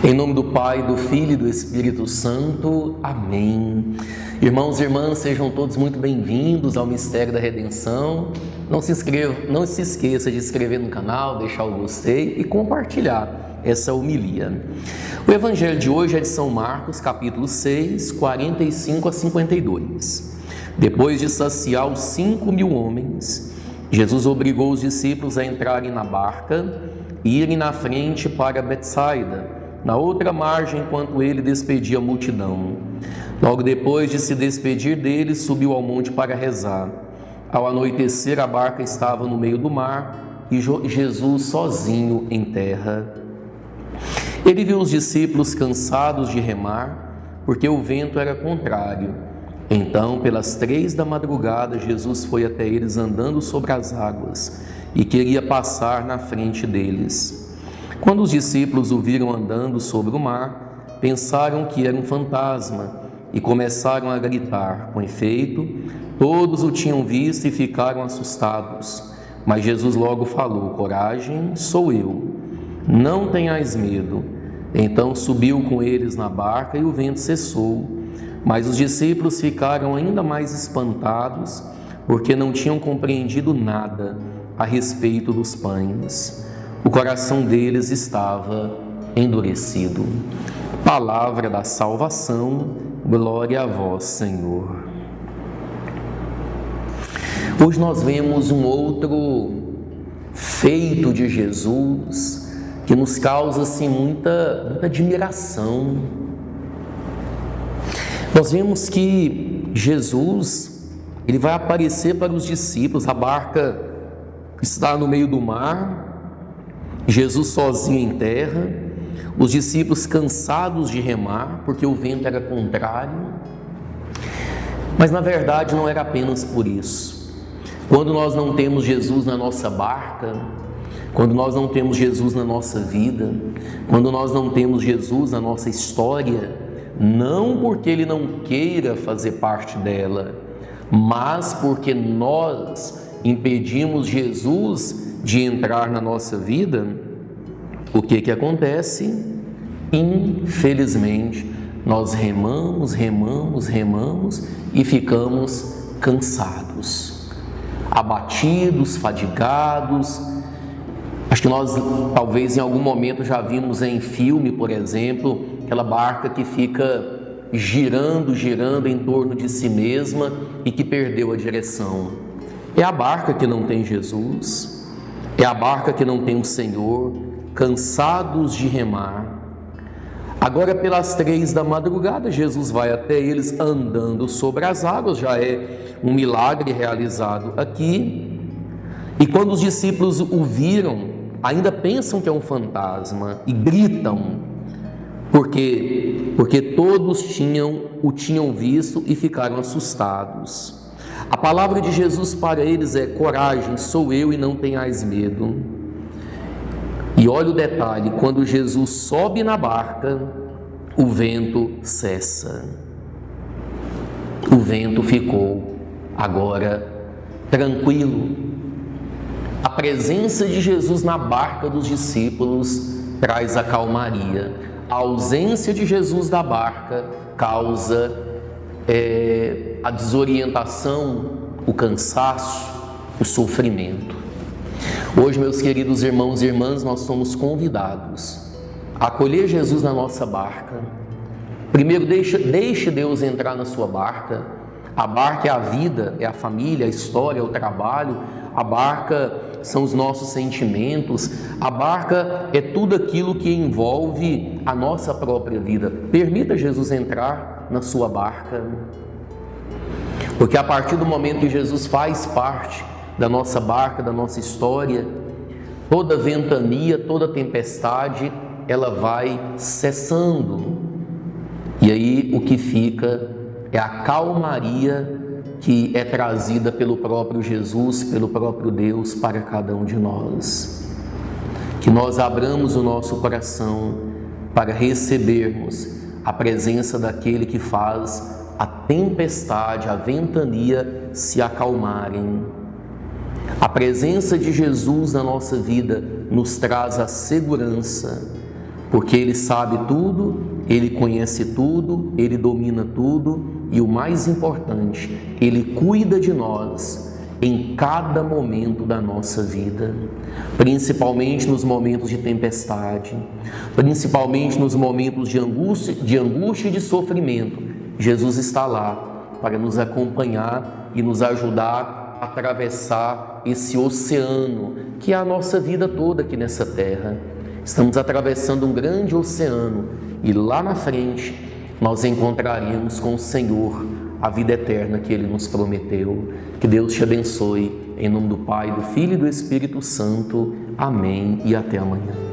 Em nome do Pai, do Filho e do Espírito Santo. Amém. Irmãos e irmãs, sejam todos muito bem-vindos ao Mistério da Redenção. Não se esqueça de se inscrever no canal, deixar o gostei e compartilhar essa homilia. O Evangelho de hoje é de São Marcos, capítulo 6, 45 a 52. Depois de saciar os 5.000 homens, Jesus obrigou os discípulos a entrarem na barca e irem na frente para Betsaida, na outra margem, enquanto ele despedia a multidão. Logo depois de se despedir deles, subiu ao monte para rezar. Ao anoitecer, a barca estava no meio do mar e Jesus sozinho em terra. Ele viu os discípulos cansados de remar, porque o vento era contrário. Então, pelas 3 da madrugada, Jesus foi até eles andando sobre as águas e queria passar na frente deles. Quando os discípulos o viram andando sobre o mar, pensaram que era um fantasma e começaram a gritar. Com efeito, todos o tinham visto e ficaram assustados. Mas Jesus logo falou: coragem, sou eu, não tenhais medo. Então subiu com eles na barca e o vento cessou. Mas os discípulos ficaram ainda mais espantados, porque não tinham compreendido nada a respeito dos pães. O coração deles estava endurecido. Palavra da salvação, glória a vós, Senhor. Hoje nós vemos um outro feito de Jesus que nos causa assim, muita admiração. Nós vemos que Jesus, ele vai aparecer para os discípulos, a barca está no meio do mar, Jesus sozinho em terra, os discípulos cansados de remar, porque o vento era contrário. Mas na verdade não era apenas por isso. Quando nós não temos Jesus na nossa barca, quando nós não temos Jesus na nossa vida, quando nós não temos Jesus na nossa história, não porque Ele não queira fazer parte dela, mas porque nós impedimos Jesus de entrar na nossa vida, o que acontece? Infelizmente, nós remamos e ficamos cansados, abatidos, fadigados. Acho que nós, talvez em algum momento já vimos em filme, por exemplo, aquela barca que fica girando em torno de si mesma e que perdeu a direção. É a barca que não tem Jesus, é a barca que não tem o Senhor, cansados de remar. Agora, pelas 3 da madrugada, Jesus vai até eles andando sobre as águas, já é um milagre realizado aqui. E quando os discípulos o viram, ainda pensam que é um fantasma e gritam, porque todos o tinham visto e ficaram assustados. A palavra de Jesus para eles é: coragem, sou eu e não tenhais medo. E olha o detalhe: quando Jesus sobe na barca, o vento cessa. O vento ficou agora tranquilo. A presença de Jesus na barca dos discípulos traz a calmaria. A ausência de Jesus da barca causa a desorientação, o cansaço, o sofrimento. Hoje, meus queridos irmãos e irmãs, nós somos convidados a acolher Jesus na nossa barca. Primeiro, deixe Deus entrar na sua barca. A barca é a vida, é a família, a história, é o trabalho. A barca são os nossos sentimentos. A barca é tudo aquilo que envolve a nossa própria vida. Permita Jesus entrar na sua barca, porque a partir do momento que Jesus faz parte da nossa barca, da nossa história, toda ventania, toda tempestade, ela vai cessando. E aí o que fica é a calmaria que é trazida pelo próprio Jesus, pelo próprio Deus para cada um de nós. Que nós abramos o nosso coração para recebermos a presença daquele que faz a tempestade, a ventania se acalmarem. A presença de Jesus na nossa vida nos traz a segurança, porque Ele sabe tudo, Ele conhece tudo, Ele domina tudo e, o mais importante, Ele cuida de nós em cada momento da nossa vida, principalmente nos momentos de tempestade, principalmente nos momentos de angústia e de sofrimento. Jesus está lá para nos acompanhar e nos ajudar a atravessar esse oceano que é a nossa vida toda aqui nessa terra. Estamos atravessando um grande oceano e lá na frente nós encontraremos com o Senhor a vida eterna que Ele nos prometeu. Que Deus te abençoe, em nome do Pai, do Filho e do Espírito Santo. Amém e até amanhã.